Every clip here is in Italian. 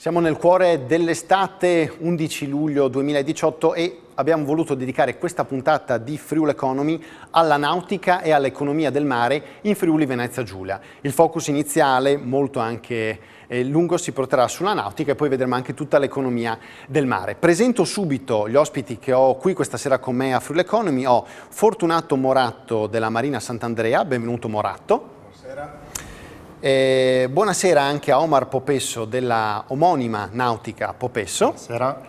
Siamo nel cuore dell'estate, 11 luglio 2018, e abbiamo voluto dedicare questa puntata di Friuli Economy alla nautica e all'economia del mare in Friuli Venezia Giulia. Il focus iniziale, molto anche lungo, si porterà sulla nautica e poi vedremo anche tutta l'economia del mare. Presento subito gli ospiti che ho qui questa sera con me a Friuli Economy. Ho Fortunato Moratto della Marina Sant'Andrea, benvenuto Moratto. Buonasera. Buonasera anche a Omar Popesso della omonima Nautica Popesso. Buonasera.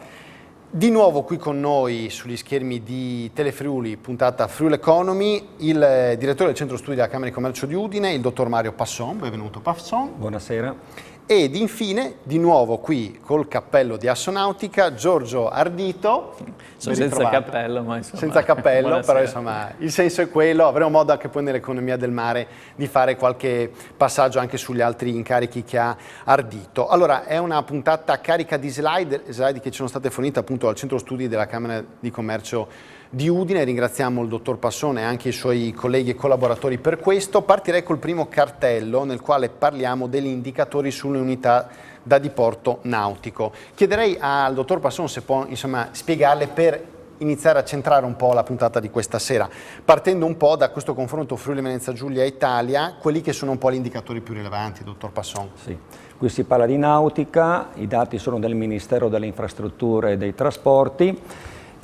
Di nuovo qui con noi sugli schermi di Telefriuli, puntata Friuli Economy, il direttore del Centro Studi della Camera di Commercio di Udine, il dottor Mario Passon. Benvenuto Passon. Buonasera. Ed infine, di nuovo qui col cappello di Assonautica, Giorgio Ardito. Sono senza cappello, ma insomma. Senza cappello, Buonasera. però insomma il senso è quello. Avremo modo anche poi nell'economia del mare di fare qualche passaggio anche sugli altri incarichi che ha Ardito. Allora, è una puntata carica di slide che ci sono state fornite appunto dal Centro Studi della Camera di Commercio di Udine. Ringraziamo il dottor Passone e anche i suoi colleghi e collaboratori per questo. Partirei col primo cartello nel quale parliamo degli indicatori sulle unità da diporto nautico. Chiederei al dottor Passone se può spiegarle per iniziare a centrare un po' la puntata di questa sera, partendo un po' da questo confronto Friuli Venezia Giulia Italia, quelli che sono un po' gli indicatori più rilevanti, dottor Passone. Sì. Qui si parla di nautica, i dati sono del Ministero delle Infrastrutture e dei Trasporti.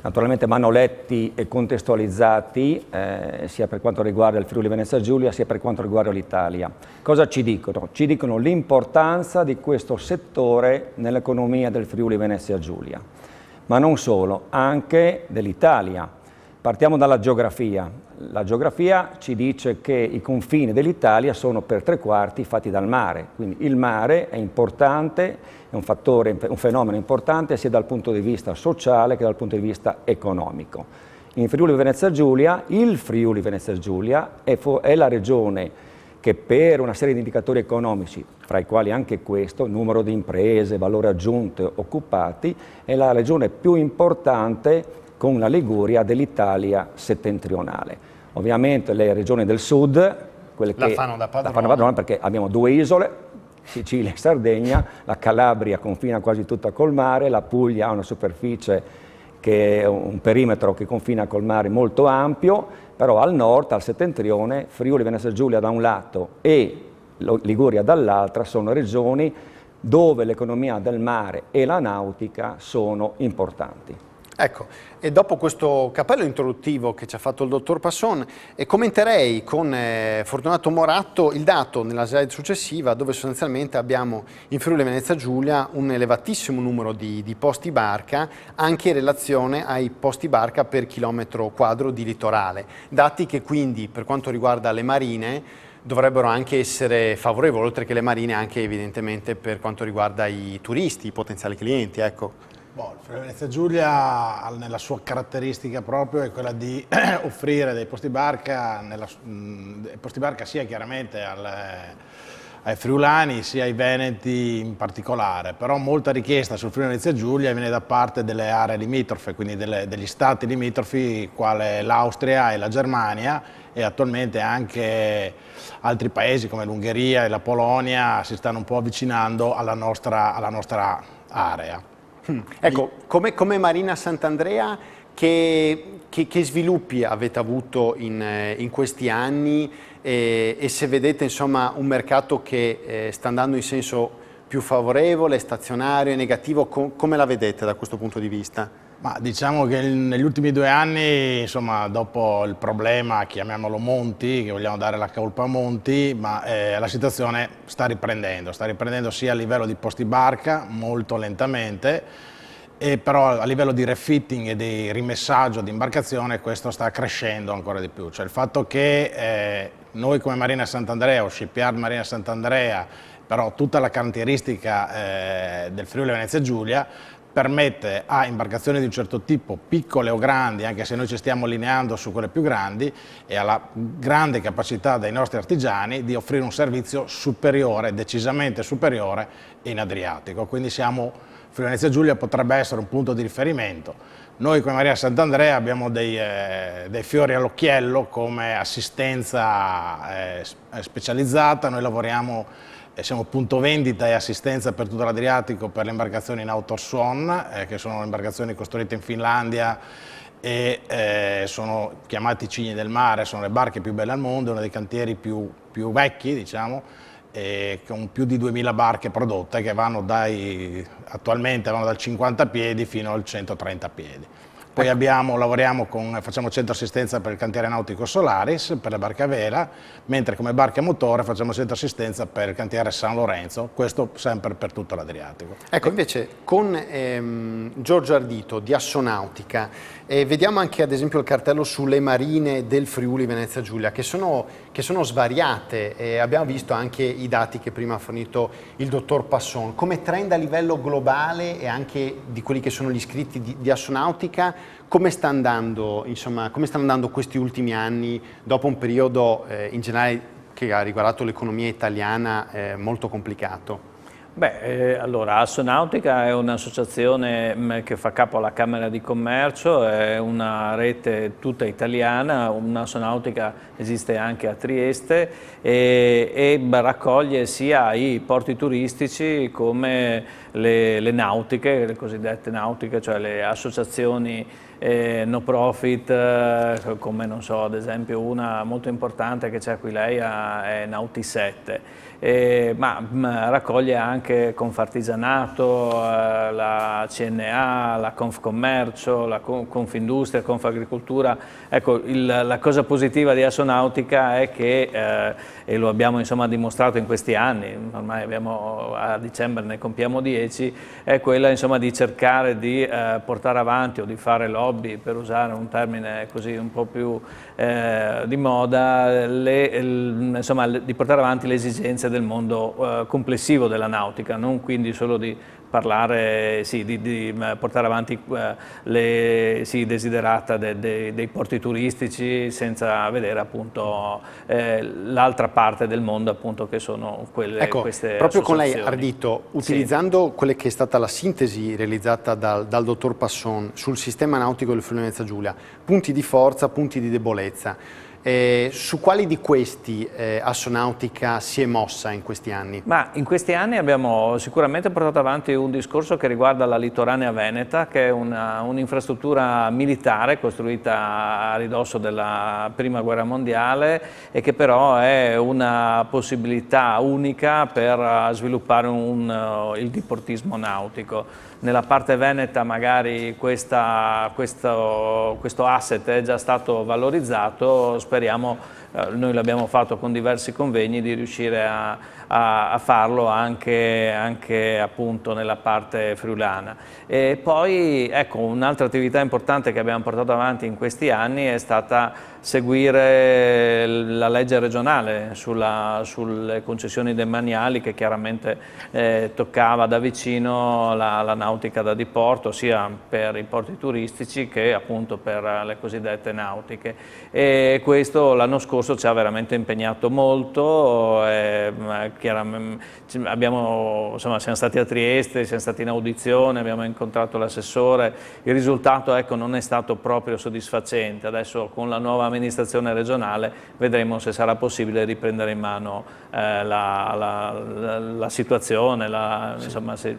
Naturalmente vanno letti e contestualizzati sia per quanto riguarda il Friuli Venezia Giulia sia per quanto riguarda l'Italia. Cosa ci dicono? Ci dicono l'importanza di questo settore nell'economia del Friuli Venezia Giulia, ma non solo, anche dell'Italia. Partiamo dalla geografia. La geografia ci dice che i confini dell'Italia sono per 3/4 fatti dal mare, quindi il mare è importante, è un fattore, un fenomeno importante sia dal punto di vista sociale che dal punto di vista economico. In Friuli Venezia Giulia, il Friuli Venezia Giulia è la regione che per una serie di indicatori economici, fra i quali anche questo, numero di imprese, valore aggiunto, occupati, è la regione più importante con la Liguria dell'Italia settentrionale. Ovviamente le regioni del sud, quelle che la fanno da padrone perché abbiamo due isole, Sicilia e Sardegna, la Calabria confina quasi tutta col mare, la Puglia ha una superficie che è un perimetro che confina col mare molto ampio, però al nord, al settentrione, Friuli Venezia Giulia da un lato e Liguria dall'altra sono regioni dove l'economia del mare e la nautica sono importanti. Ecco, e dopo questo cappello introduttivo che ci ha fatto il dottor Passon, commenterei con Fortunato Moratto il dato nella slide successiva, dove sostanzialmente abbiamo in Friuli Venezia Giulia un elevatissimo numero di posti barca, anche in relazione ai posti barca per chilometro quadro di litorale. Dati che quindi, per quanto riguarda le marine, dovrebbero anche essere favorevoli, oltre che le marine, anche evidentemente per quanto riguarda i turisti, i potenziali clienti, ecco. Il Friuli Venezia Giulia, nella sua caratteristica proprio, è quella di offrire dei posti barca sia chiaramente ai friulani sia ai veneti in particolare, però molta richiesta sul Friuli Venezia Giulia viene da parte delle aree limitrofe, quindi degli stati limitrofi quale l'Austria e la Germania, e attualmente anche altri paesi come l'Ungheria e la Polonia si stanno un po' avvicinando alla nostra area. Ecco, come Marina Sant'Andrea, che sviluppi avete avuto in questi anni e se vedete insomma un mercato che sta andando in senso più favorevole, stazionario, negativo, come la vedete da questo punto di vista? Ma diciamo che negli ultimi 2 anni, insomma, dopo il problema, chiamiamolo Monti, che vogliamo dare la colpa a Monti, ma la situazione sta riprendendo sia a livello di posti barca, molto lentamente, però a livello di refitting e di rimessaggio di imbarcazione questo sta crescendo ancora di più. Cioè il fatto che noi come Marina Sant'Andrea o Shipyard Marina Sant'Andrea, però tutta la caratteristica del Friuli Venezia Giulia, permette a imbarcazioni di un certo tipo, piccole o grandi, anche se noi ci stiamo allineando su quelle più grandi, e alla grande capacità dei nostri artigiani di offrire un servizio superiore, decisamente superiore in Adriatico. Quindi Friuli Venezia Giulia potrebbe essere un punto di riferimento. Noi come Marina Sant'Andrea abbiamo dei fiori all'occhiello come assistenza specializzata, noi lavoriamo siamo punto vendita e assistenza per tutto l'Adriatico per le imbarcazioni in Outer Swan, che sono imbarcazioni costruite in Finlandia e sono chiamati cigni del mare, sono le barche più belle al mondo, uno dei cantieri più vecchi, diciamo, con più di 2000 barche prodotte che attualmente vanno dal 50 piedi fino al 130 piedi. Poi facciamo centro assistenza per il cantiere nautico Solaris, per le barche a vela, mentre come barche a motore facciamo centro assistenza per il cantiere San Lorenzo, questo sempre per tutto l'Adriatico. Ecco, invece con Giorgio Ardito di Assonautica, vediamo anche ad esempio il cartello sulle marine del Friuli Venezia Giulia, che sono svariate, abbiamo visto anche i dati che prima ha fornito il dottor Passon. Come trend a livello globale e anche di quelli che sono gli iscritti di Assonautica, come sta andando, insomma, come stanno andando questi ultimi anni dopo un periodo in generale che ha riguardato l'economia italiana molto complicato? Allora, Assonautica è un'associazione che fa capo alla Camera di Commercio, è una rete tutta italiana, un'Assonautica esiste anche a Trieste e raccoglie sia i porti turistici come le nautiche, le cosiddette nautiche, cioè le associazioni no profit, come non so, ad esempio una molto importante che c'è qui lei è Nauti7. Ma raccoglie anche Confartigianato, la CNA, la Confcommercio, la Confindustria, Confagricoltura. Ecco, la cosa positiva di Assonautica è che, e lo abbiamo insomma dimostrato in questi anni, ormai a dicembre ne compiamo 10, è quella insomma di cercare di portare avanti o di fare lobby, per usare un termine così un po' più di moda, insomma, di portare avanti le esigenze del mondo complessivo della nautica, non quindi solo di parlare, di portare avanti i desiderata dei porti turistici senza vedere appunto l'altra parte del mondo, appunto, che sono queste proprio con lei associazioni. Ardito, utilizzando quella che è stata la sintesi realizzata dal dottor Passon sul sistema nautico del Friuli Venezia Giulia, punti di forza, punti di debolezza. Su quali di questi Assonautica si è mossa in questi anni? Ma in questi anni abbiamo sicuramente portato avanti un discorso che riguarda la litoranea veneta, che è un'infrastruttura militare costruita a ridosso della Prima Guerra Mondiale e che però è una possibilità unica per sviluppare il diportismo nautico. Nella parte veneta magari questo asset è già stato valorizzato, speriamo, noi l'abbiamo fatto con diversi convegni, di riuscire a farlo anche appunto nella parte friulana. E poi ecco, un'altra attività importante che abbiamo portato avanti in questi anni è stata seguire la legge regionale sulle concessioni demaniali, che chiaramente toccava da vicino la nautica da diporto, sia per i porti turistici che appunto per le cosiddette nautiche. E questo l'anno scorso ci ha veramente impegnato molto. Siamo stati a Trieste, siamo stati in audizione, abbiamo incontrato l'assessore. Il risultato, ecco, non è stato proprio soddisfacente. Adesso con la nuova amministrazione regionale vedremo se sarà possibile riprendere in mano la situazione, insomma, se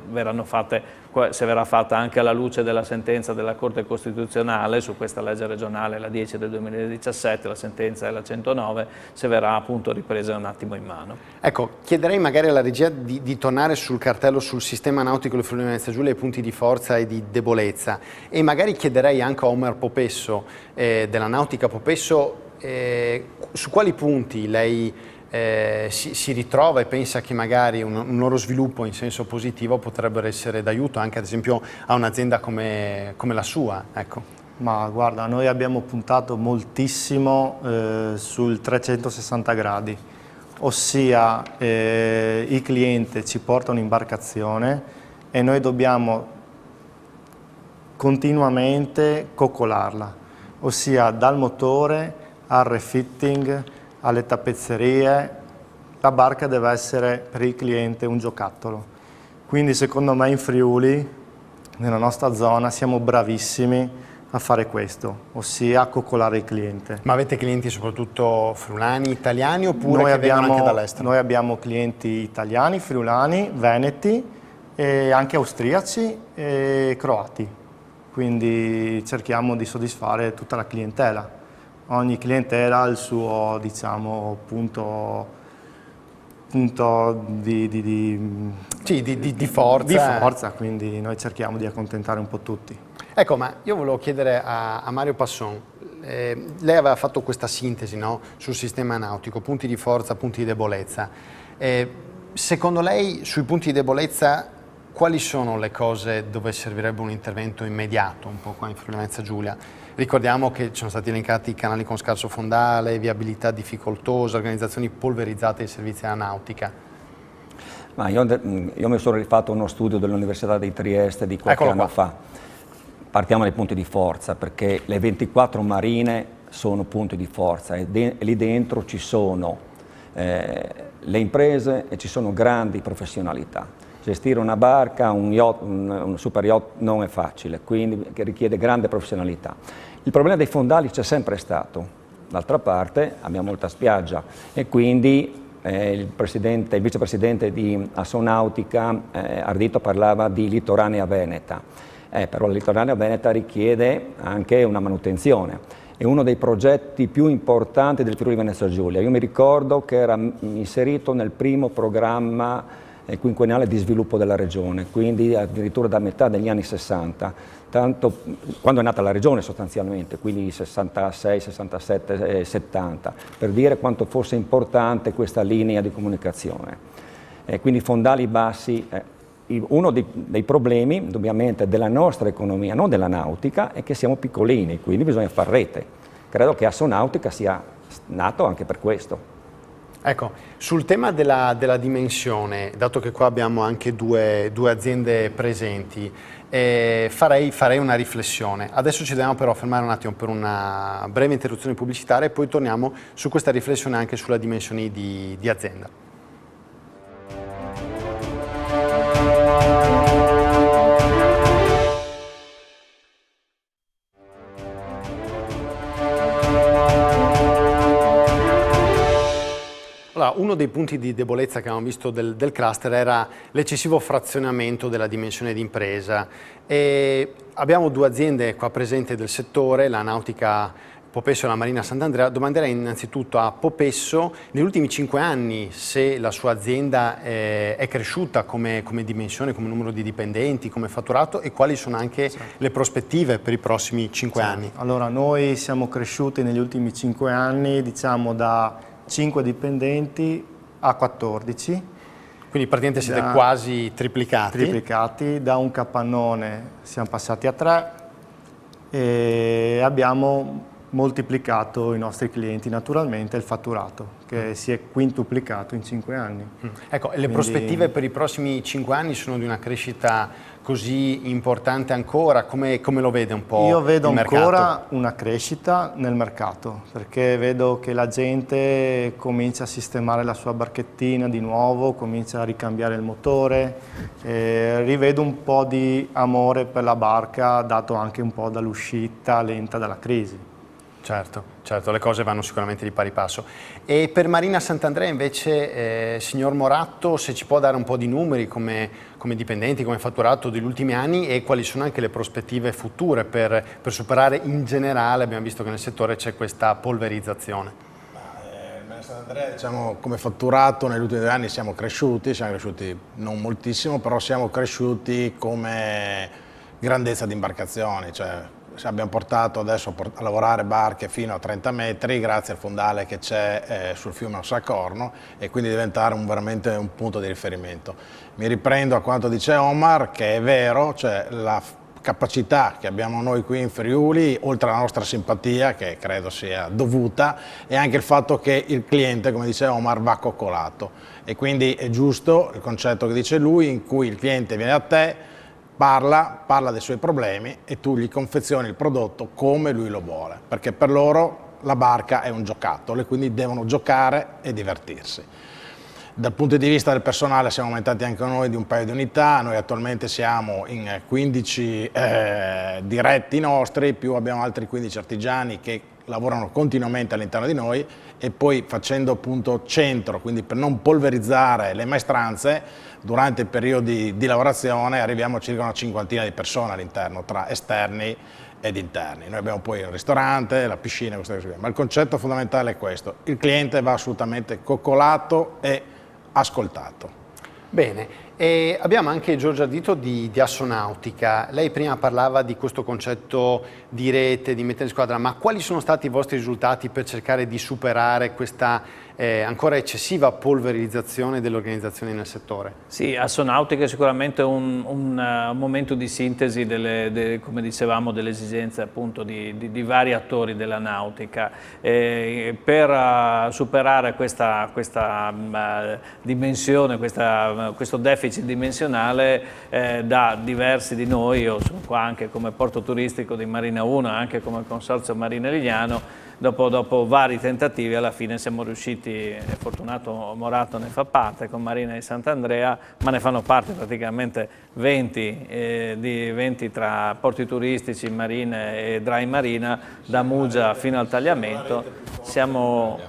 verrà fatta anche alla luce della sentenza della Corte Costituzionale su questa legge regionale, la 10 del 2017, la sentenza è la 109, se verrà appunto ripresa un attimo in mano. Ecco, chiederei magari alla regia di tornare sul cartello sul sistema nautico del Friuli Venezia Giulia, i punti di forza e di debolezza, e magari chiederei anche a Omer Popesso della Nautica Popesso su quali punti lei si ritrova e pensa che magari un loro sviluppo in senso positivo potrebbero essere d'aiuto anche ad esempio a un'azienda come la sua. Ecco. Ma guarda, noi abbiamo puntato moltissimo sul 360 gradi, ossia il cliente ci porta un'imbarcazione e noi dobbiamo continuamente coccolarla, ossia dal motore al refitting, alle tappezzerie, la barca deve essere per il cliente un giocattolo. Quindi secondo me in Friuli, nella nostra zona, siamo bravissimi a fare questo, ossia coccolare il cliente. Ma avete clienti soprattutto friulani, italiani oppure che vengono anche dall'estero? Noi abbiamo clienti italiani, friulani, veneti e anche austriaci e croati, quindi cerchiamo di soddisfare tutta la clientela. Ogni clientela ha il suo, diciamo, punto di forza. Di forza, quindi noi cerchiamo di accontentare un po' tutti. Ecco, ma io volevo chiedere a Mario Passon, lei aveva fatto questa sintesi, no, sul sistema nautico, punti di forza, punti di debolezza. Secondo lei, sui punti di debolezza, quali sono le cose dove servirebbe un intervento immediato, un po' qua in Friuli Venezia Giulia? Ricordiamo che ci sono stati elencati canali con scarso fondale, viabilità difficoltosa, organizzazioni polverizzate dei servizi della nautica. Ma io mi sono rifatto a uno studio dell'Università di Trieste di qualche anno fa. Partiamo dai punti di forza, perché le 24 marine sono punti di forza e lì dentro ci sono le imprese e ci sono grandi professionalità. Gestire una barca, un super yacht non è facile, quindi che richiede grande professionalità. Il problema dei fondali c'è sempre stato. D'altra parte abbiamo molta spiaggia e quindi il vicepresidente di Assonautica Ardito parlava di litoranea veneta. Però la litoranea veneta richiede anche una manutenzione. È uno dei progetti più importanti del Friuli Venezia Giulia. Io mi ricordo che era inserito nel primo programma quinquennale di sviluppo della regione, quindi addirittura da metà degli anni 60, tanto quando è nata la regione sostanzialmente, quindi 66, 67, 70, per dire quanto fosse importante questa linea di comunicazione. Quindi fondali bassi. Uno dei problemi, indubbiamente, della nostra economia, non della nautica, è che siamo piccolini, quindi bisogna far rete. Credo che Assonautica sia nato anche per questo. Ecco, sul tema della dimensione, dato che qua abbiamo anche due aziende presenti, farei una riflessione. Adesso ci dobbiamo però fermare un attimo per una breve interruzione pubblicitaria e poi torniamo su questa riflessione anche sulla dimensione di azienda. Allora, uno dei punti di debolezza che abbiamo visto del cluster era l'eccessivo frazionamento della dimensione di impresa. E abbiamo due aziende qua presenti del settore, la Nautica Popesso e la Marina Sant'Andrea. Domanderei innanzitutto a Popesso, negli ultimi 5 anni, se la sua azienda è cresciuta come dimensione, come numero di dipendenti, come fatturato e quali sono anche le prospettive per i prossimi 5 anni. Allora, noi siamo cresciuti negli ultimi 5 anni, diciamo da 5 dipendenti a 14. Quindi praticamente siete quasi triplicati. Triplicati, da un capannone siamo passati a 3 e abbiamo moltiplicato i nostri clienti, naturalmente il fatturato, che si è quintuplicato in 5 anni. Ecco, le prospettive per i prossimi 5 anni sono di una crescita così importante ancora? Come lo vede un po' il mercato? Io vedo ancora una crescita nel mercato, perché vedo che la gente comincia a sistemare la sua barchettina di nuovo, comincia a ricambiare il motore, rivedo un po' di amore per la barca, dato anche un po' dall'uscita lenta dalla crisi. Certo, le cose vanno sicuramente di pari passo. E per Marina Sant'Andrea invece, signor Moratto, se ci può dare un po' di numeri come dipendenti, come fatturato degli ultimi anni e quali sono anche le prospettive future per superare in generale, abbiamo visto che nel settore c'è questa polverizzazione. Marina Sant'Andrea, diciamo, come fatturato negli ultimi 2 anni siamo cresciuti non moltissimo, però siamo cresciuti come grandezza di imbarcazioni, cioè abbiamo portato adesso a lavorare barche fino a 30 metri grazie al fondale che c'è sul fiume Ossacorno e quindi diventare veramente un punto di riferimento. Mi riprendo a quanto dice Omar, che è vero, cioè la capacità che abbiamo noi qui in Friuli, oltre alla nostra simpatia, che credo sia dovuta, e anche il fatto che il cliente, come dice Omar, va coccolato. E quindi è giusto il concetto che dice lui, in cui il cliente viene a te, parla dei suoi problemi e tu gli confezioni il prodotto come lui lo vuole, perché per loro la barca è un giocattolo e quindi devono giocare e divertirsi. Dal punto di vista del personale siamo aumentati anche noi di un paio di unità, noi attualmente siamo in 15 diretti nostri, più abbiamo altri 15 artigiani che lavorano continuamente all'interno di noi, e poi facendo appunto centro, quindi per non polverizzare le maestranze, durante i periodi di lavorazione arriviamo a circa una cinquantina di persone all'interno, tra esterni ed interni. Noi abbiamo poi il ristorante, la piscina, queste cose, ma il concetto fondamentale è questo: il cliente va assolutamente coccolato e ascoltato. Bene, e abbiamo anche Giorgio Ardito di Assonautica. Lei prima parlava di questo concetto di rete, di mettere in squadra, ma quali sono stati i vostri risultati per cercare di superare questa ancora eccessiva polverizzazione delle organizzazioni nel settore? Sì, Assonautica è sicuramente un momento di sintesi come dicevamo, delle esigenze appunto di vari attori della nautica. Per superare questa dimensione, questo deficit dimensionale, da diversi di noi, io sono qua anche come porto turistico di Marina 1, anche come consorzio Marina Lignano, dopo vari tentativi alla fine siamo riusciti, Fortunato Morato ne fa parte con Marina di Sant'Andrea, ma ne fanno parte praticamente 20 tra porti turistici, marine e dry marina, da Muggia fino al tagliamento. Siamo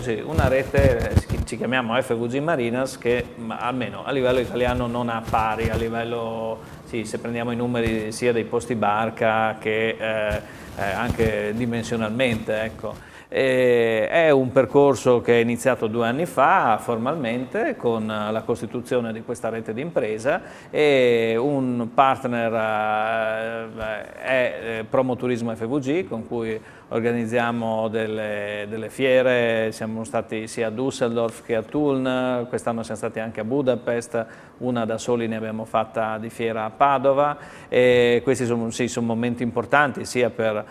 sì, una rete, ci chiamiamo FVG Marinas, che almeno a livello italiano non ha pari, a livello, sì, se prendiamo i numeri sia dei posti barca che anche dimensionalmente, ecco. È un percorso che è iniziato 2 anni fa formalmente con la costituzione di questa rete di impresa, e un partner è Promoturismo FVG, con cui organizziamo delle fiere. Siamo stati sia a Düsseldorf che a Thun, quest'anno siamo stati anche a Budapest, una da soli ne abbiamo fatta di fiera a Padova, e questi sono momenti importanti sia per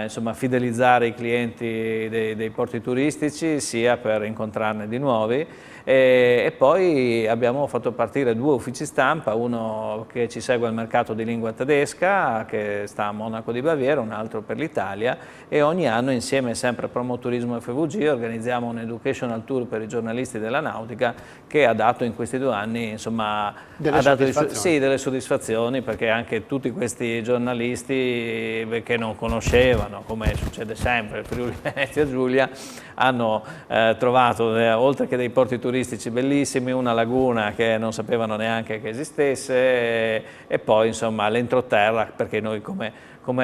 insomma, fidelizzare i clienti dei porti turistici, sia per incontrarne di nuovi. E poi abbiamo fatto partire 2 uffici stampa, uno che ci segue al mercato di lingua tedesca, che sta a Monaco di Baviera, un altro per l'Italia, e ogni anno insieme sempre a Promoturismo FVG organizziamo un educational tour per i giornalisti della nautica, che ha dato in questi 2 anni, insomma, delle soddisfazioni, perché anche tutti questi giornalisti che non conoscevano, come succede sempre, il Friuli Venezia Giulia, hanno trovato, oltre che dei porti turistici bellissimi, una laguna che non sapevano neanche che esistesse, e poi insomma l'entroterra, perché noi come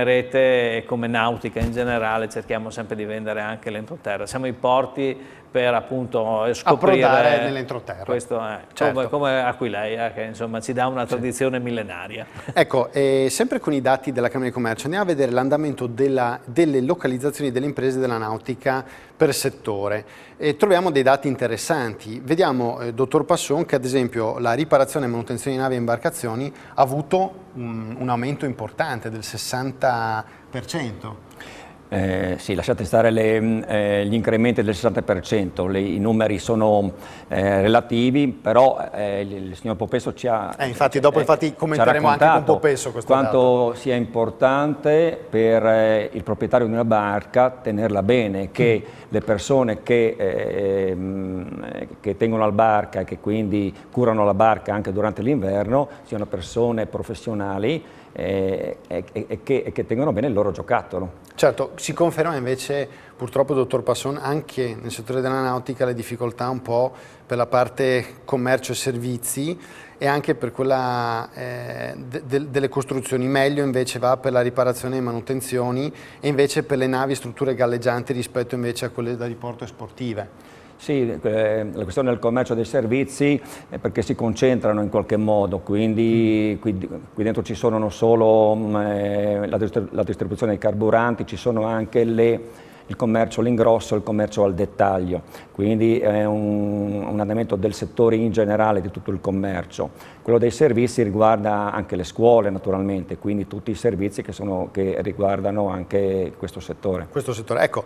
rete e come nautica in generale cerchiamo sempre di vendere anche l'entroterra. Siamo i porti per appunto scoprire approdare nell'entroterra. Questo è, certo. come Aquileia, che insomma ci dà una tradizione millenaria. Ecco, sempre con i dati della Camera di Commercio andiamo a vedere l'andamento delle localizzazioni delle imprese della nautica per settore. Troviamo dei dati interessanti. Vediamo, dottor Passon, che ad esempio la riparazione e manutenzione di navi e imbarcazioni ha avuto un aumento importante del 60%. Sì, lasciate stare gli incrementi del 60%, i numeri sono relativi, però il signor Popesso ci ha infatti commenteremo anche con Popesso questo quanto dato. sia importante per il proprietario di una barca tenerla bene, che le persone che tengono la barca e che quindi curano la barca anche durante l'inverno siano persone professionali e che tengono bene il loro giocattolo. Certo, si conferma invece purtroppo, dottor Passon, anche nel settore della nautica le difficoltà un po' per la parte commercio e servizi, e anche per quella delle costruzioni. Meglio invece va per la riparazione e manutenzioni, e invece per le navi e strutture galleggianti rispetto invece a quelle da diporto e sportive. Sì, la questione del commercio e dei servizi è perché si concentrano in qualche modo, quindi qui dentro ci sono non solo la distribuzione dei carburanti, ci sono anche il commercio all'ingrosso e il commercio al dettaglio, quindi è un andamento del settore in generale, di tutto il commercio. Quello dei servizi riguarda anche le scuole naturalmente, quindi tutti i servizi che riguardano anche questo settore. Ecco,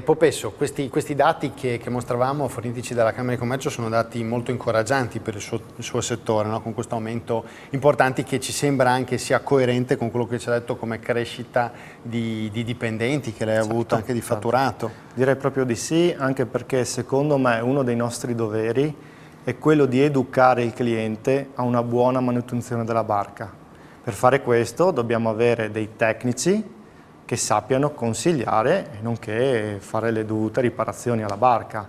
Popesso, questi dati che mostravamo fornitici dalla Camera di Commercio sono dati molto incoraggianti per il suo settore, no? Con questo aumento importante che ci sembra anche sia coerente con quello che ci ha detto come crescita di dipendenti che lei ha avuto, anche di fatturato. Direi proprio di sì, anche perché secondo me uno dei nostri doveri è quello di educare il cliente a una buona manutenzione della barca. Per fare questo dobbiamo avere dei tecnici che sappiano consigliare, nonché fare le dovute riparazioni alla barca.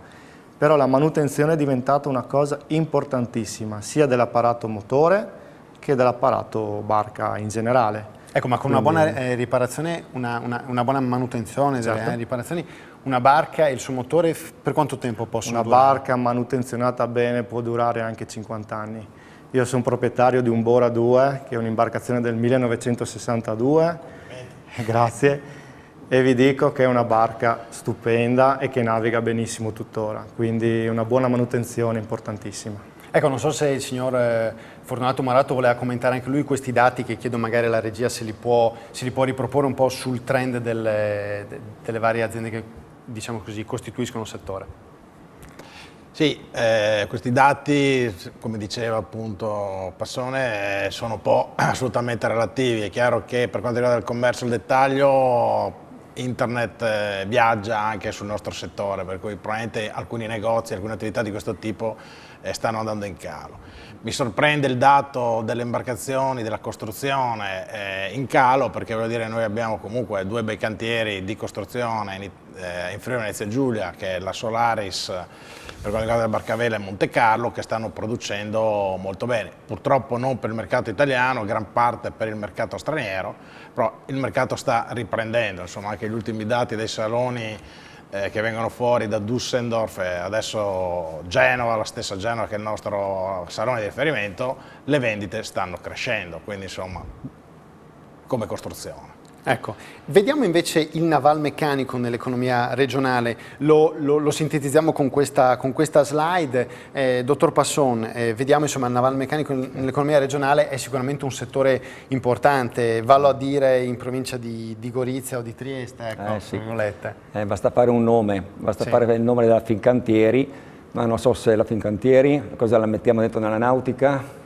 Però la manutenzione è diventata una cosa importantissima, sia dell'apparato motore che dell'apparato barca in generale. Ecco, ma con una buona riparazione, una buona manutenzione delle riparazioni, una barca e il suo motore per quanto tempo possono durare? Una barca manutenzionata bene può durare anche 50 anni. Io sono proprietario di un Bora 2, che è un'imbarcazione del 1962, grazie, e vi dico che è una barca stupenda e che naviga benissimo tuttora, quindi una buona manutenzione importantissima. Ecco, non so se il signor Fortunato Marato voleva commentare anche lui questi dati, che chiedo magari alla regia se li può riproporre un po' sul trend delle varie aziende che, diciamo così, costituiscono il settore. Sì, questi dati, come diceva appunto Passone, sono un po' assolutamente relativi. È chiaro che per quanto riguarda il commercio al dettaglio, Internet viaggia anche sul nostro settore, per cui probabilmente alcuni negozi, alcune attività di questo tipo stanno andando in calo. Mi sorprende il dato delle imbarcazioni, della costruzione in calo, perché voglio dire, noi abbiamo comunque 2 bei cantieri di costruzione in Friuli Venezia Giulia, che è la Solaris per quanto riguarda la Barcavela e Monte Carlo, che stanno producendo molto bene. Purtroppo non per il mercato italiano, gran parte per il mercato straniero, però il mercato sta riprendendo, insomma anche gli ultimi dati dei saloni che vengono fuori da Düsseldorf e adesso Genova, la stessa Genova che è il nostro salone di riferimento, le vendite stanno crescendo, quindi insomma come costruzione. Ecco, vediamo invece il navalmeccanico nell'economia regionale, lo sintetizziamo con questa slide. Dottor Passon, vediamo insomma il navalmeccanico nell'economia regionale è sicuramente un settore importante, vallo a dire in provincia di Gorizia o di Trieste, ecco, sì. Basta fare un nome, basta fare il nome della Fincantieri, ma non so se la Fincantieri, cosa la mettiamo dentro nella nautica?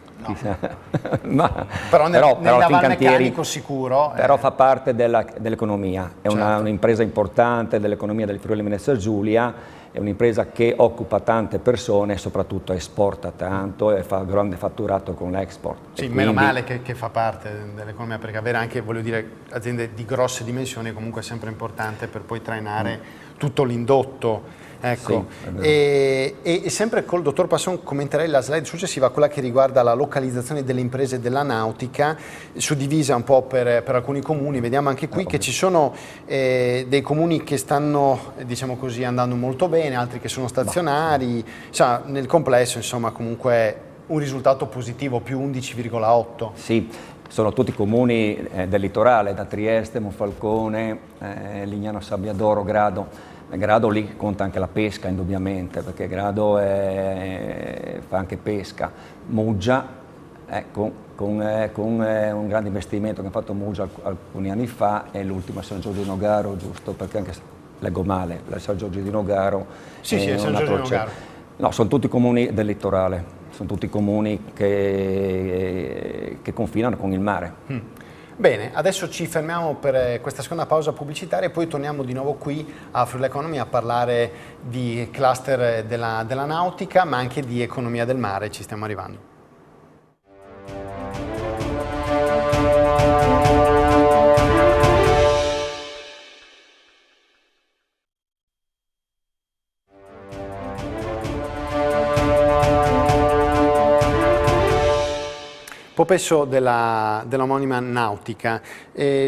No. Però nel navalmeccanico sicuro. Però fa parte dell'economia, è un'impresa importante dell'economia del Friuli Venezia Giulia, è un'impresa che occupa tante persone e soprattutto esporta tanto e fa grande fatturato con l'export. Sì, quindi meno male che fa parte dell'economia, perché avere anche, voglio dire, aziende di grosse dimensioni comunque è sempre importante per poi trainare tutto l'indotto. Ecco, sì, e sempre col dottor Passon commenterei la slide successiva, quella che riguarda la localizzazione delle imprese della nautica, suddivisa un po' per alcuni comuni. Vediamo anche qui che ci sono dei comuni che stanno, diciamo così, andando molto bene, altri che sono stazionari, insomma, nel complesso insomma comunque un risultato positivo, più 11,8. Sì. Sono tutti comuni del litorale, da Trieste, Monfalcone, Lignano Sabbiadoro, Grado. Grado lì conta anche la pesca indubbiamente, perché Grado fa anche pesca. Muggia, con un grande investimento che ha fatto Muggia alcuni anni fa, e l'ultima San Giorgio di Nogaro, giusto, perché anche leggo male, la San Giorgio di Nogaro. Sì, è San Giorgio di Nogaro. No, sono tutti comuni del litorale, sono tutti comuni che confinano con il mare. Bene, adesso ci fermiamo per questa seconda pausa pubblicitaria e poi torniamo di nuovo qui a Friuli Economy a parlare di cluster della nautica, ma anche di economia del mare. Ci stiamo arrivando. Popesso dell'omonima nautica,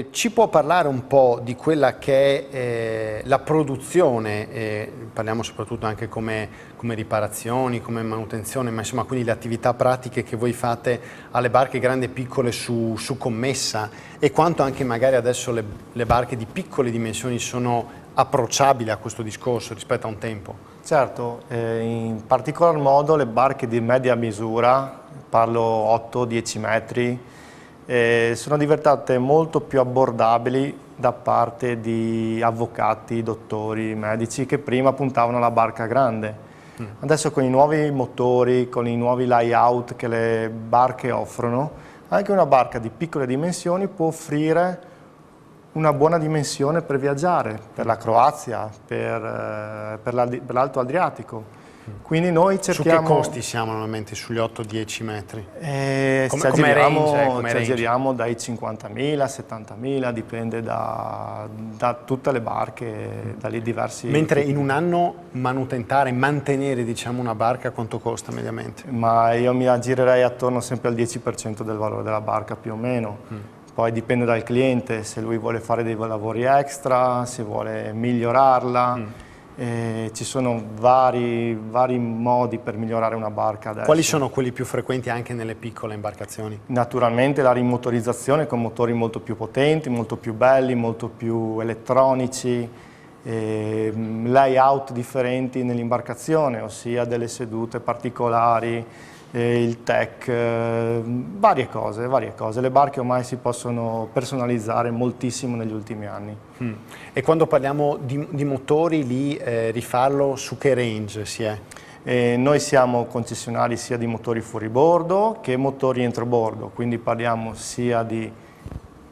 ci può parlare un po' di quella che è la produzione, parliamo soprattutto anche come riparazioni, come manutenzione, ma insomma quindi le attività pratiche che voi fate alle barche grandi e piccole su commessa, e quanto anche magari adesso le barche di piccole dimensioni sono approcciabili a questo discorso rispetto a un tempo? Certo, in particolar modo le barche di media misura, parlo 8-10 metri, sono diventate molto più abbordabili da parte di avvocati, dottori, medici che prima puntavano alla barca grande. Adesso con i nuovi motori, con i nuovi layout che le barche offrono, anche una barca di piccole dimensioni può offrire una buona dimensione per viaggiare, per la Croazia, per l'Alto Adriatico. Quindi noi cerchiamo... Su che costi siamo normalmente? Sugli 8-10 metri? Ci aggiriamo dai 50.000, 70.000, dipende da tutte le barche, dalle diversi... Mentre in un anno mantenere diciamo, una barca quanto costa mediamente? Ma io mi aggirerei attorno sempre al 10% del valore della barca più o meno. Poi dipende dal cliente, se lui vuole fare dei lavori extra, se vuole migliorarla. Ci sono vari modi per migliorare una barca adesso. Quali sono quelli più frequenti anche nelle piccole imbarcazioni? Naturalmente la rimotorizzazione con motori molto più potenti, molto più belli, molto più elettronici, layout differenti nell'imbarcazione, ossia delle sedute particolari, il tech, varie cose. Le barche ormai si possono personalizzare moltissimo negli ultimi anni. E quando parliamo di motori, lì rifarlo su che range si è? Noi siamo concessionari sia di motori fuoribordo che motori entrobordo, quindi parliamo sia di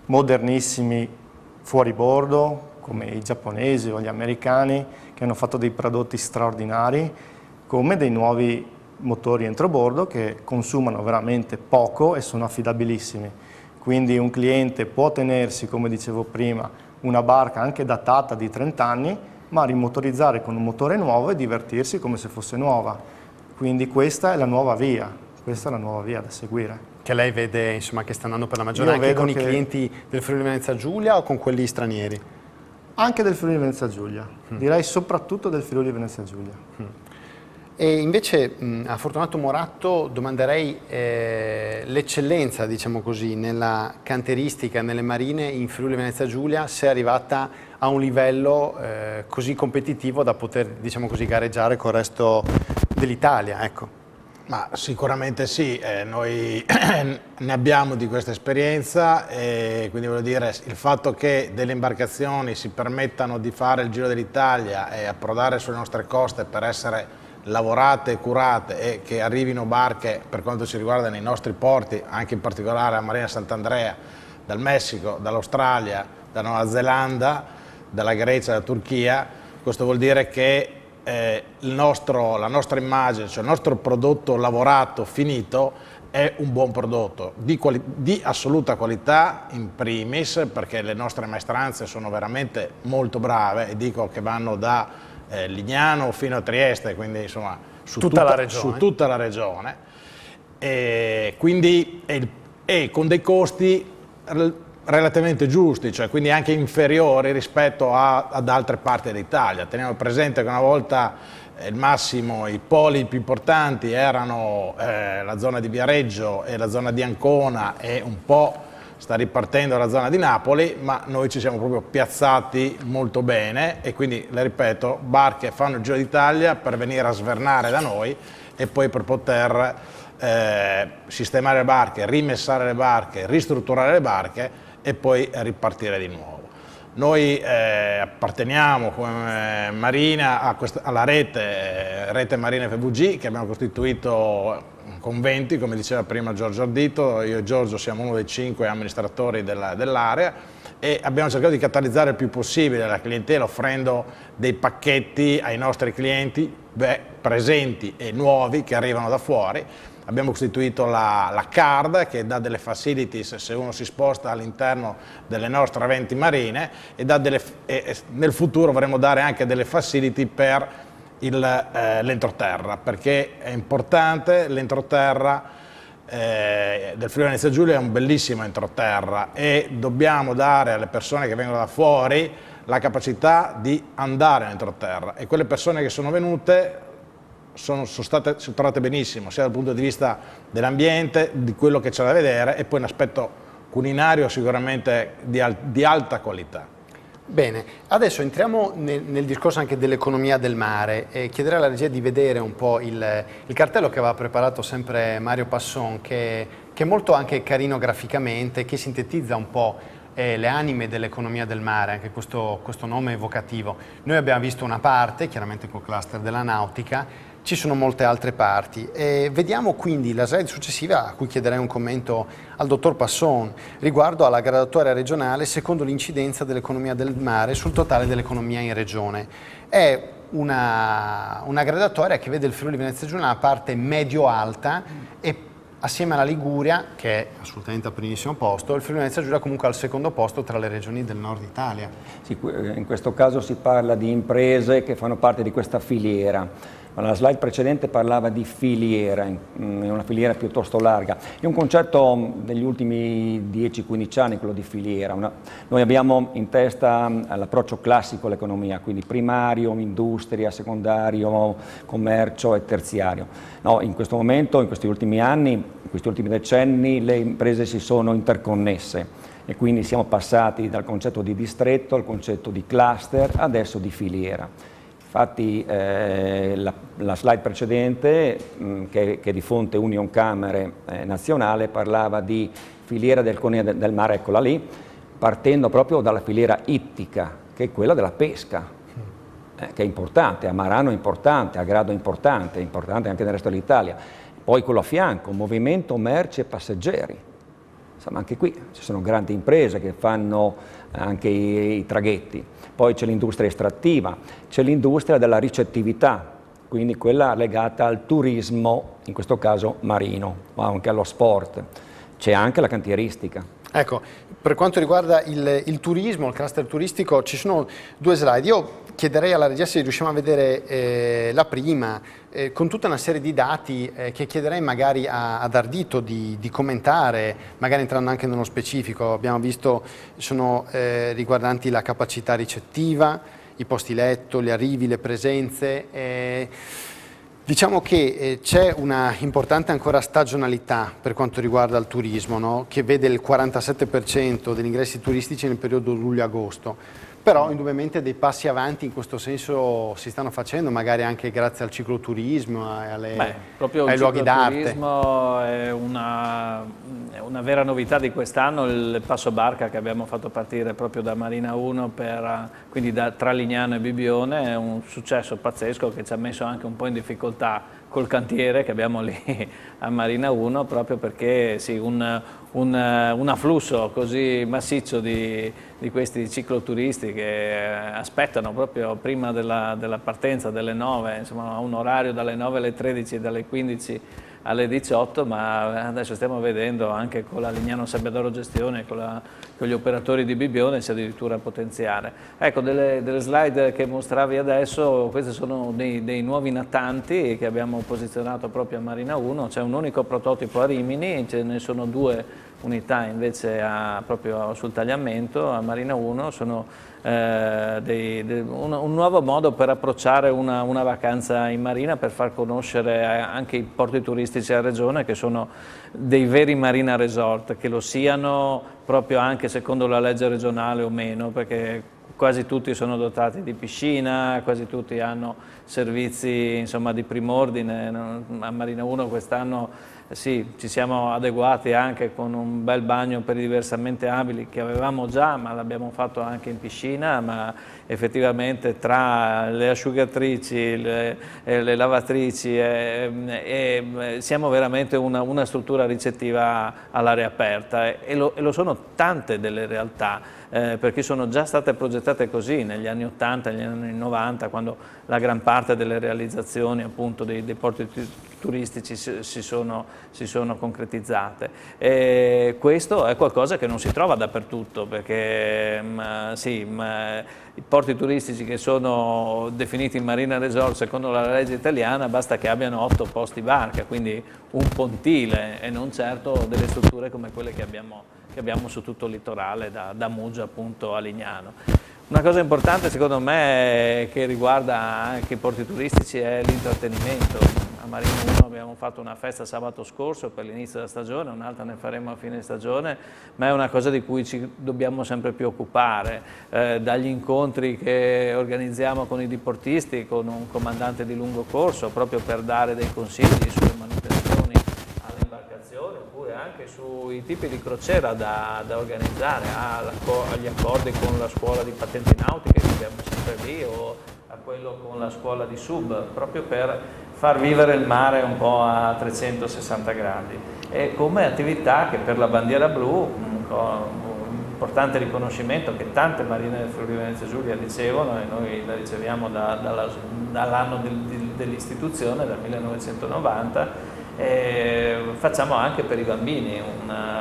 modernissimi fuoribordo, come i giapponesi o gli americani, che hanno fatto dei prodotti straordinari, come dei nuovi motori entrobordo che consumano veramente poco e sono affidabilissimi. Quindi un cliente può tenersi, come dicevo prima, una barca anche datata di 30 anni, ma rimotorizzare con un motore nuovo e divertirsi come se fosse nuova. Quindi questa è la nuova via da seguire. Che lei vede, insomma, che sta andando per la maggiore anche con i clienti del Friuli Venezia Giulia o con quelli stranieri? Anche del Friuli Venezia Giulia, direi soprattutto del Friuli Venezia Giulia. E invece a Fortunato Moratto domanderei l'eccellenza, diciamo così, nella canteristica, nelle marine in Friuli Venezia Giulia, se è arrivata a un livello così competitivo da poter, diciamo così, gareggiare col resto dell'Italia, ecco. Ma sicuramente sì, noi ne abbiamo di questa esperienza e quindi voglio dire il fatto che delle imbarcazioni si permettano di fare il Giro dell'Italia e approdare sulle nostre coste per essere lavorate e curate e che arrivino barche per quanto ci riguarda nei nostri porti, anche in particolare a Marina Sant'Andrea, dal Messico, dall'Australia, dalla Nuova Zelanda, dalla Grecia, dalla Turchia, questo vuol dire che la nostra immagine, cioè il nostro prodotto lavorato, finito, è un buon prodotto di assoluta qualità in primis, perché le nostre maestranze sono veramente molto brave e dico che vanno da Lignano fino a Trieste, quindi insomma su tutta la regione, e con dei costi relativamente giusti, cioè quindi anche inferiori rispetto ad altre parti d'Italia. Teniamo presente che una volta il massimo, i poli più importanti erano la zona di Viareggio e la zona di Ancona e un po' sta ripartendo la zona di Napoli, ma noi ci siamo proprio piazzati molto bene e quindi, le ripeto, barche fanno il Giro d'Italia per venire a svernare da noi e poi per poter sistemare le barche, rimessare le barche, ristrutturare le barche e poi ripartire di nuovo. Noi apparteniamo come Marina alla rete Marina FVG che abbiamo costituito con 20, come diceva prima Giorgio Ardito. Io e Giorgio siamo uno dei 5 amministratori dell'area e abbiamo cercato di catalizzare il più possibile la clientela offrendo dei pacchetti ai nostri clienti presenti e nuovi che arrivano da fuori. Abbiamo costituito la card che dà delle facilities se uno si sposta all'interno delle nostre 20 marine e nel futuro vorremmo dare anche delle facility per l'entroterra, perché è importante. L'entroterra del Friuli Venezia Giulia è un bellissimo entroterra e dobbiamo dare alle persone che vengono da fuori la capacità di andare all'entroterra, e quelle persone che sono venute sono state trovate benissimo, sia dal punto di vista dell'ambiente, di quello che c'è da vedere, e poi un aspetto culinario sicuramente di alta qualità. Bene, adesso entriamo nel discorso anche dell'economia del mare e chiederei alla regia di vedere un po' il cartello che aveva preparato sempre Mario Passon, che è molto anche carino graficamente, che sintetizza un po' le anime dell'economia del mare, anche questo nome evocativo. Noi abbiamo visto una parte, chiaramente col cluster della nautica, ci sono molte altre parti. E vediamo quindi la slide successiva, a cui chiederei un commento al dottor Passon, riguardo alla graduatoria regionale secondo l'incidenza dell'economia del mare sul totale dell'economia in regione. È una graduatoria che vede il Friuli Venezia Giulia nella parte medio-alta e assieme alla Liguria, che è assolutamente al primissimo posto, il Friuli Venezia Giulia comunque al secondo posto tra le regioni del nord Italia. Sì, in questo caso si parla di imprese che fanno parte di questa filiera. La slide precedente parlava di filiera, una filiera piuttosto larga. È un concetto degli ultimi 10-15 anni, quello di filiera. Noi abbiamo in testa l'approccio classico all'economia, quindi primario, industria, secondario, commercio e terziario. No, in questo momento, in questi ultimi anni, in questi ultimi decenni, le imprese si sono interconnesse e quindi siamo passati dal concetto di distretto al concetto di cluster, adesso di filiera. Infatti la slide precedente, che è di fonte Unioncamere nazionale, parlava di filiera del coniglio del mare, eccola lì, partendo proprio dalla filiera ittica, che è quella della pesca, che è importante, a Marano è importante, a Grado è importante anche nel resto dell'Italia. Poi quello a fianco, movimento merci e passeggeri. Insomma, anche qui ci sono grandi imprese che fanno anche i traghetti. Poi c'è l'industria estrattiva, c'è l'industria della ricettività, quindi quella legata al turismo, in questo caso marino, ma anche allo sport. C'è anche la cantieristica. Ecco, per quanto riguarda il turismo, il cluster turistico, ci sono due slide. Io chiederei alla regia se riusciamo a vedere la prima, con tutta una serie di dati che chiederei magari ad Ardito di commentare, magari entrando anche nello specifico. Abbiamo visto, sono riguardanti la capacità ricettiva, i posti letto, gli arrivi, le presenze. Diciamo che c'è una importante ancora stagionalità per quanto riguarda il turismo, no? Che vede il 47% degli ingressi turistici nel periodo luglio-agosto. Però indubbiamente dei passi avanti in questo senso si stanno facendo, magari anche grazie al cicloturismo e ai luoghi d'arte. Il cicloturismo è una vera novità di quest'anno, il passo barca che abbiamo fatto partire proprio da Marina 1, quindi tra Lignano e Bibbione, è un successo pazzesco che ci ha messo anche un po' in difficoltà col cantiere che abbiamo lì a Marina 1, proprio perché sì, un afflusso così massiccio di questi cicloturisti che aspettano proprio prima della partenza delle 9, insomma un orario dalle 9 alle 13 e dalle 15 alle 18, ma adesso stiamo vedendo anche con la Lignano Sabbiadoro Gestione, con gli operatori di Bibbione, si addirittura potenziare. Ecco, delle slide che mostravi adesso, questi sono dei nuovi natanti che abbiamo posizionato proprio a Marina 1, c'è un unico prototipo a Rimini, ce ne sono 2 unità invece proprio sul tagliamento a Marina 1, sono un nuovo modo per approcciare una vacanza in marina, per far conoscere anche i porti turistici a regione, che sono dei veri marina resort, che lo siano proprio anche secondo la legge regionale o meno, perché quasi tutti sono dotati di piscina, quasi tutti hanno servizi insomma di prim'ordine. A Marina 1 quest'anno sì, ci siamo adeguati anche con un bel bagno per i diversamente abili che avevamo già, ma l'abbiamo fatto anche in piscina, ma effettivamente tra le asciugatrici, le lavatrici siamo veramente una struttura ricettiva all'aria aperta e lo sono tante delle realtà. Perché sono già state progettate così negli anni 80, negli anni 90, quando la gran parte delle realizzazioni appunto dei porti turistici si sono concretizzate. E questo è qualcosa che non si trova dappertutto, perché i porti turistici che sono definiti marina resort secondo la legge italiana basta che abbiano 8 posti barca, quindi un pontile e non certo delle strutture come quelle che abbiamo su tutto il litorale, da Muggia appunto a Lignano. Una cosa importante secondo me che riguarda anche i porti turistici è l'intrattenimento. A Marina 1 abbiamo fatto una festa sabato scorso per l'inizio della stagione, un'altra ne faremo a fine stagione, ma è una cosa di cui ci dobbiamo sempre più occupare, dagli incontri che organizziamo con i diportisti, con un comandante di lungo corso, proprio per dare dei consigli sulle manutenzioni alle imbarcazioni, oppure anche sui tipi di crociera da organizzare, agli accordi con la scuola di patenti nautiche che abbiamo sempre lì, o a quello con la scuola di sub, proprio per far vivere il mare un po' a 360 gradi. E come attività che per la bandiera blu importante riconoscimento che tante marine del Friuli Venezia Giulia ricevono, e noi la riceviamo dall'anno dell'istituzione, dal 1990. Facciamo anche per i bambini,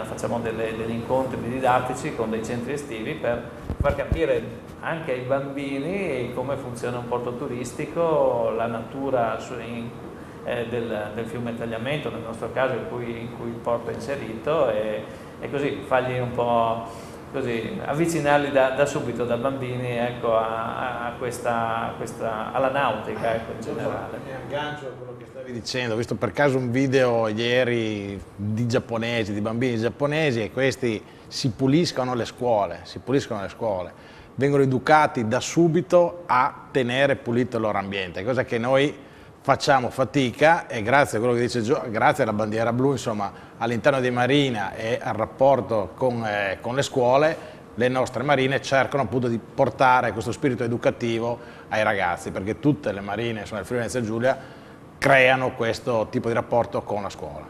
facciamo degli incontri didattici con dei centri estivi per far capire anche ai bambini come funziona un porto turistico, la natura del fiume Tagliamento, nel nostro caso in cui il porto è inserito, e così fargli un po' così, avvicinarli da subito, da bambini, ecco, alla nautica, ecco, in generale. Mi aggancio a quello che stavi dicendo, ho visto per caso un video ieri di giapponesi, di bambini giapponesi, e questi si puliscono le scuole, vengono educati da subito a tenere pulito il loro ambiente, cosa che noi facciamo fatica, e grazie a quello che dice Gio, grazie alla bandiera blu, insomma, all'interno di Marina e al rapporto con le scuole, le nostre marine cercano appunto di portare questo spirito educativo ai ragazzi, perché tutte le marine, insomma, del Friuli Venezia Giulia creano questo tipo di rapporto con la scuola.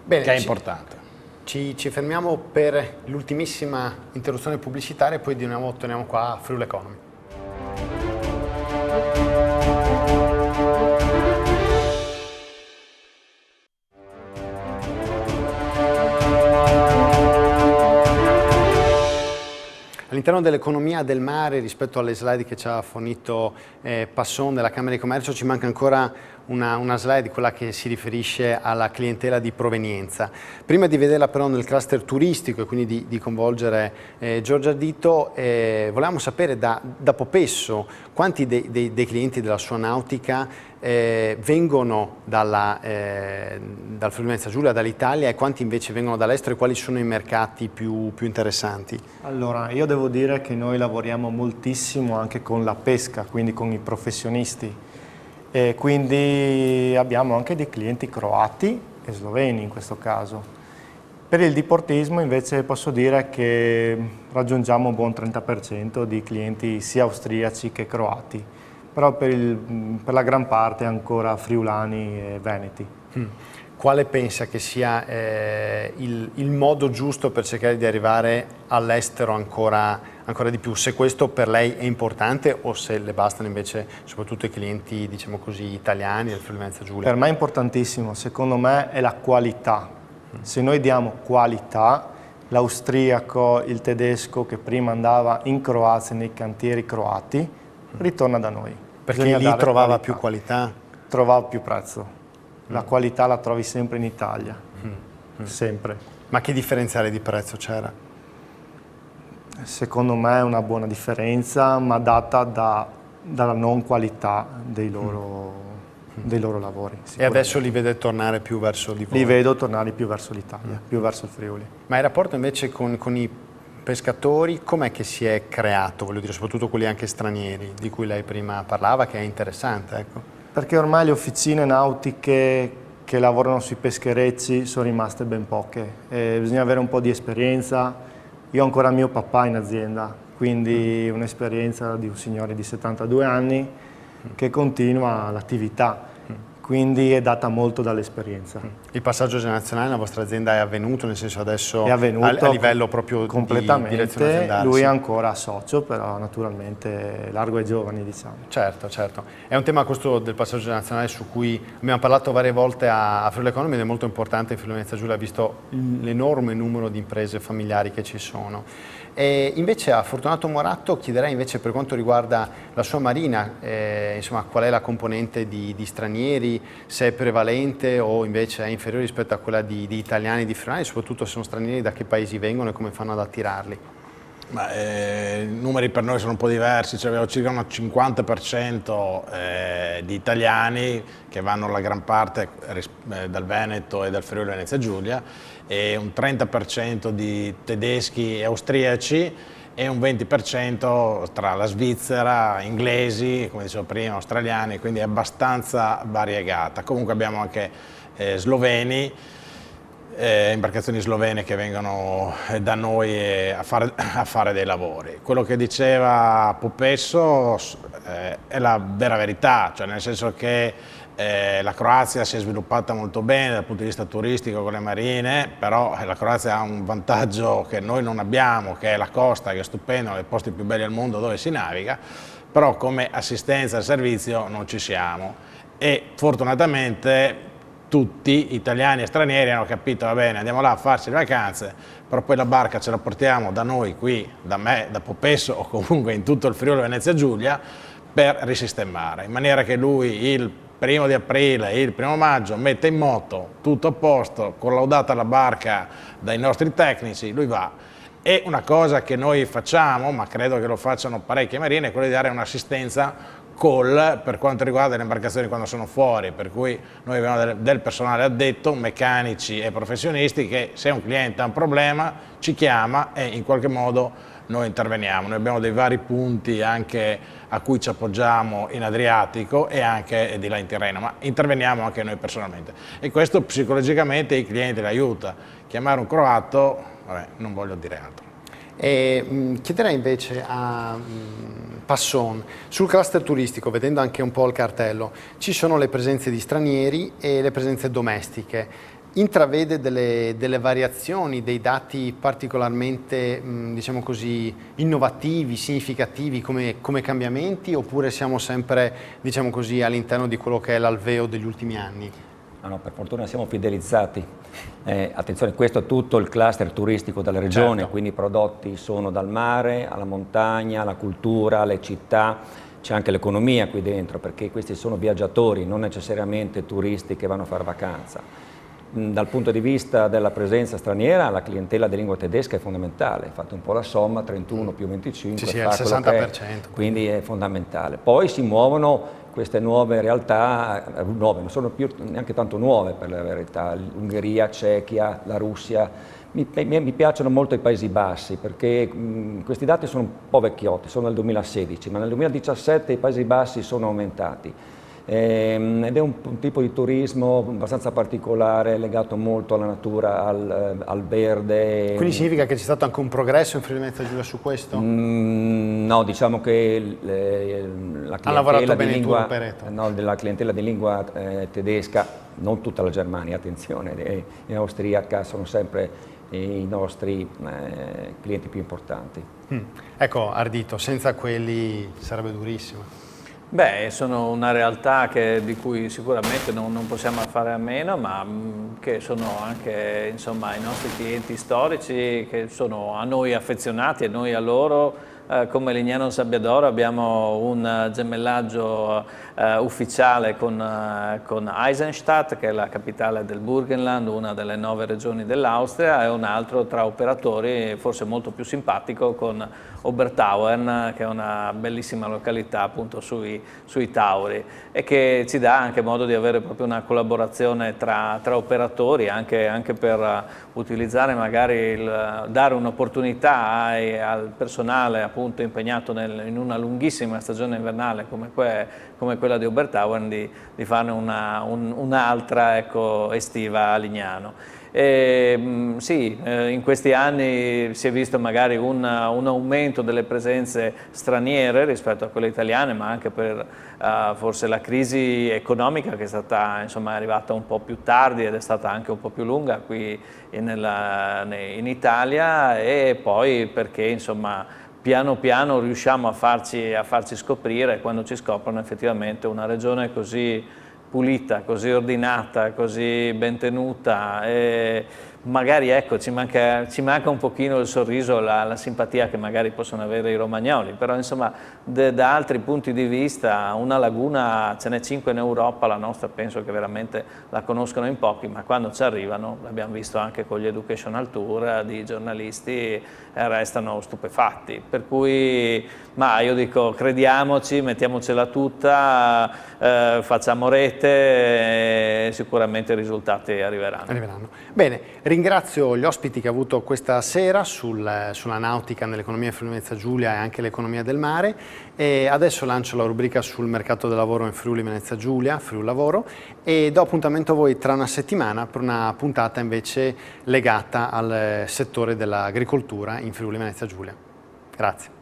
Bene, che è importante. Ci fermiamo per l'ultimissima interruzione pubblicitaria e poi di nuovo torniamo qua a Friuli Economy. All'interno dell'economia del mare, rispetto alle slide che ci ha fornito Passon della Camera di Commercio, ci manca ancora una slide, quella che si riferisce alla clientela di provenienza. Prima di vederla però nel cluster turistico e quindi di coinvolgere Giorgio Ardito, volevamo sapere da Popesso quanti dei clienti della sua nautica vengono dal Friuli Venezia Giulia, dall'Italia, e quanti invece vengono dall'estero, e quali sono i mercati più interessanti? Allora, io devo dire che noi lavoriamo moltissimo anche con la pesca, quindi con i professionisti, e quindi abbiamo anche dei clienti croati e sloveni in questo caso. Per il diportismo invece posso dire che raggiungiamo un buon 30% di clienti sia austriaci che croati, però per la gran parte ancora friulani e veneti. Quale pensa che sia il modo giusto per cercare di arrivare all'estero ancora di più? Se questo per lei è importante o se le bastano invece soprattutto i clienti, diciamo così, italiani del Friuli Venezia Giulia? Per me è importantissimo, secondo me è la qualità. Se noi diamo qualità, l'austriaco, il tedesco che prima andava in Croazia nei cantieri croati, ritorna da noi. Perché Bisogna lì trovava qualità. più qualità? Trovava più prezzo. La qualità la trovi sempre in Italia, sempre. Ma che differenziale di prezzo c'era? Secondo me è una buona differenza, ma data dalla non qualità dei loro lavori. E adesso li vede tornare più verso di voi? Li vedo tornare più verso l'Italia, più verso il Friuli. Ma il rapporto invece con i pescatori, com'è che si è creato? Voglio dire, soprattutto quelli anche stranieri, di cui lei prima parlava, che è interessante, ecco. Perché ormai le officine nautiche che lavorano sui pescherecci sono rimaste ben poche. Bisogna avere un po' di esperienza. Io ho ancora mio papà in azienda, quindi un'esperienza di un signore di 72 anni che continua l'attività. Quindi è data molto dall'esperienza. Il passaggio generazionale nella vostra azienda è avvenuto, nel senso adesso è avvenuto a livello proprio completamente, di direzione aziendale? Lui sì. è ancora socio, però naturalmente largo ai giovani, diciamo. Certo, certo. È un tema questo del passaggio generazionale su cui abbiamo parlato varie volte a Friuli Economy ed è molto importante in Friuli Venezia Giulia, visto l'enorme numero di imprese familiari che ci sono. E invece a Fortunato Moratto chiederei invece per quanto riguarda la sua marina, insomma, qual è la componente di stranieri, se è prevalente o invece è inferiore rispetto a quella di italiani, di friulani, soprattutto se sono stranieri da che paesi vengono e come fanno ad attirarli? I numeri per noi sono un po' diversi, cioè abbiamo circa un 50% di italiani che vanno la gran parte dal Veneto e dal Friuli Venezia Giulia, e un 30% di tedeschi e austriaci e un 20% tra la Svizzera, inglesi, come dicevo prima, australiani, quindi è abbastanza variegata. Comunque abbiamo anche sloveni, imbarcazioni slovene che vengono da noi a fare dei lavori. Quello che diceva Popesso è la vera verità, cioè nel senso che La Croazia si è sviluppata molto bene dal punto di vista turistico con le marine, però la Croazia ha un vantaggio che noi non abbiamo, che è la costa, che è stupenda, uno dei posti più belli al mondo dove si naviga, però come assistenza e servizio non ci siamo. E fortunatamente tutti, italiani e stranieri, hanno capito, va bene, andiamo là a farci le vacanze, però poi la barca ce la portiamo da noi qui, da me, da Popesso o comunque in tutto il Friuli Venezia Giulia per risistemare, in maniera che lui il 1° di aprile, il 1° maggio mette in moto, tutto a posto, collaudata la barca dai nostri tecnici, lui va. E una cosa che noi facciamo, ma credo che lo facciano parecchie marine, è quella di dare un'assistenza call per quanto riguarda le imbarcazioni quando sono fuori, per cui noi abbiamo del personale addetto, meccanici e professionisti, che se un cliente ha un problema ci chiama e in qualche modo noi interveniamo. Noi abbiamo dei vari punti anche a cui ci appoggiamo in Adriatico e anche di là in Tirreno, ma interveniamo anche noi personalmente. E questo psicologicamente i clienti li aiuta. Chiamare un croato, vabbè, non voglio dire altro. Chiederei invece a Passon, sul cluster turistico, vedendo anche un po' il cartello, ci sono le presenze di stranieri e le presenze domestiche. Intravede delle variazioni, dei dati particolarmente, diciamo così, innovativi, significativi come cambiamenti, oppure siamo sempre, diciamo così, all'interno di quello che è l'alveo degli ultimi anni? No, per fortuna siamo fidelizzati. Attenzione, questo è tutto il cluster turistico della regione, certo. Quindi i prodotti sono dal mare alla montagna, alla cultura, alle città, c'è anche l'economia qui dentro, perché questi sono viaggiatori, non necessariamente turisti che vanno a fare vacanza. Dal punto di vista della presenza straniera, la clientela di lingua tedesca è fondamentale, fate un po' la somma, 31 più 25, sì, fa il 60%. Quindi è fondamentale. Poi si muovono queste nuove realtà, nuove, non sono più neanche tanto nuove per la verità, l'Ungheria, Cechia, la Russia. Mi piacciono molto i Paesi Bassi perché questi dati sono un po' vecchiotti, sono del 2016, ma nel 2017 i Paesi Bassi sono aumentati. Ed è un tipo di turismo abbastanza particolare, legato molto alla natura, al verde. Quindi significa che c'è stato anche un progresso in Friuli Venezia Giulia su questo? No, diciamo che la clientela di lingua tedesca, non tutta la Germania, attenzione, e austriaca sono sempre i nostri clienti più importanti. Ecco, Ardito, senza quelli sarebbe durissimo. Beh, sono una realtà di cui sicuramente non possiamo fare a meno, ma che sono anche, insomma, i nostri clienti storici, che sono a noi affezionati e noi a loro. Come Lignano Sabbiadoro abbiamo un gemellaggio ufficiale con Eisenstadt, che è la capitale del Burgenland, una delle 9 regioni dell'Austria, e un altro tra operatori forse molto più simpatico con Obertauern, che è una bellissima località appunto sui Tauri, e che ci dà anche modo di avere proprio una collaborazione tra operatori, anche per utilizzare magari, dare un'opportunità al personale appunto impegnato in una lunghissima stagione invernale come quella di Obertauern, di farne un'altra, ecco, estiva a Lignano. Sì, in questi anni si è visto magari un aumento delle presenze straniere rispetto a quelle italiane, ma anche per forse la crisi economica che è stata, insomma, è arrivata un po' più tardi ed è stata anche un po' più lunga qui in Italia, e poi perché, insomma, piano piano riusciamo a farci scoprire, quando ci scoprono effettivamente una regione così pulita, così ordinata, così ben tenuta, e magari, ecco, ci manca un pochino il sorriso, la simpatia che magari possono avere i romagnoli, però insomma da altri punti di vista una laguna, ce n'è 5 in Europa, la nostra penso che veramente la conoscono in pochi, ma quando ci arrivano, l'abbiamo visto anche con gli educational tour di giornalisti, restano stupefatti, per cui ma io dico, crediamoci, mettiamocela tutta, facciamo rete e sicuramente i risultati arriveranno. Bene, ringrazio gli ospiti che ho avuto questa sera sulla nautica nell'economia Friuli Venezia Giulia e anche l'economia del mare, e adesso lancio la rubrica sul mercato del lavoro in Friuli Venezia Giulia, Friuli Lavoro, e do appuntamento a voi tra una settimana per una puntata invece legata al settore dell'agricoltura in Friuli Venezia Giulia. Grazie.